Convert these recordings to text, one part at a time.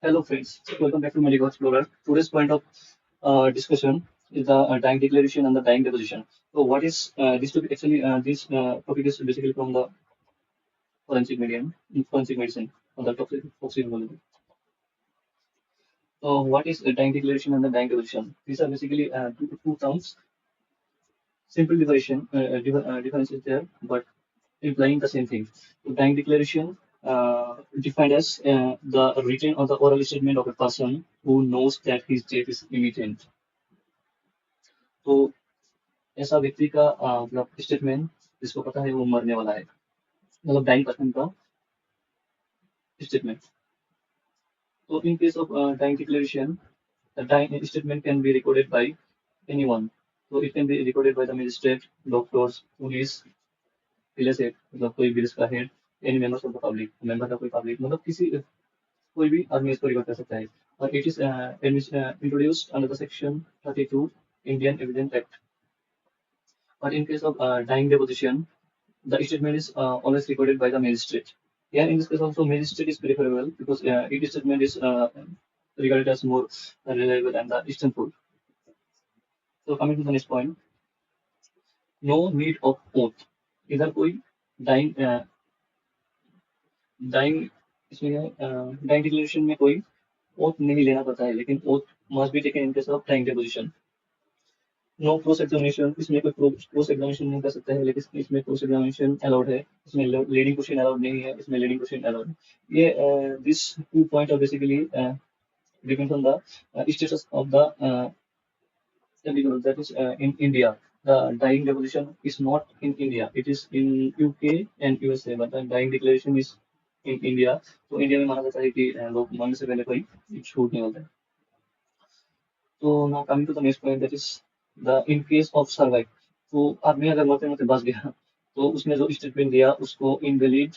Hello friends, welcome back to Medical Explorer. Today's point of discussion is the dying declaration and the dying deposition. So what is this topic actually? This topic is basically from the forensic medicine, on the toxicology. So what is the dying declaration and the dying deposition? These are basically two terms. Simple difference is there, but implying the same thing. So dying declaration defined as the written or the oral statement of a person who knows that his death is imminent. तो ऐसा व्यक्ति का मतलब statement जिसको पता है वो मरने वाला है मतलब डाइंग पर्सन का स्टेटमेंट तो in case of dying declaration the dying statement can be recorded by anyone so it can be recorded by the magistrate, doctors, police, related मतलब कोई भी इसका head, any members of the public, member का कोई public मतलब किसी कोई भी आदमी इसको रिकॉर्ड कर सकता है और it is introduced under the section 32 Indian Evidence Act. But in case of dying deposition, the statement is always recorded by the magistrate. Yeah, in this case also magistrate is preferable because each statement is regarded as more reliable and instantaneous. So coming to the next point, no need of oath. इधर कोई dying dying इसमें dying declaration में कोई oath नहीं लेना पड़ता है लेकिन oath must be taken in case of dying deposition. No cross examination इसमें कोई क्रॉस एग्जामिनेशन नहीं कर सकता है लेकिन इसमें क्रॉस एग्जामिनेशन अलाउड है इसमें लीडिंग क्वेश्चन अलाउड नहीं है इसमें लीडिंग क्वेश्चन अलाउड है ये this two point are basically depends on the status of the that is in India. The dying deposition is not in India. It is in UK and USA. But the dying declaration is in India. तो India में माना जाता है कि लोग मरने से पहले कोई छूट नहीं होता है. तो now coming to the next point that is the in case of survive. तो आदमी अगर मरते मरते बच गया तो उसने जो स्टेटमेंट दिया उसको इनवैलिड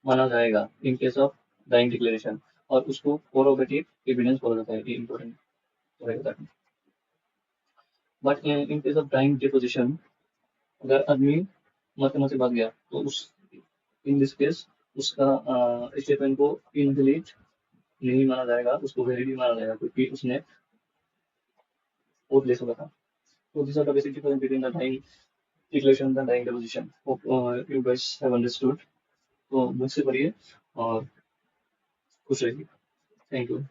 माना जाएगा in case of dying declaration और उसको कोरोबेटिव एविडेंस बोला जाता है ये इंपॉर्टेंट रहेगा. But in case of dying deposition अगर आदमी मरते मरते बच गया तो उस इन दिस केस उसका स्टेटमेंट को इनवैलिड नहीं माना जाएगा उसको वैलिड माना जाएगा क्योंकि उसने वोट ले सका था. So these are the basic difference between the dying declaration and the dying deposition. Hope you guys have understood. तो मुझसे पढ़िए और खुश रहिए. Thank you.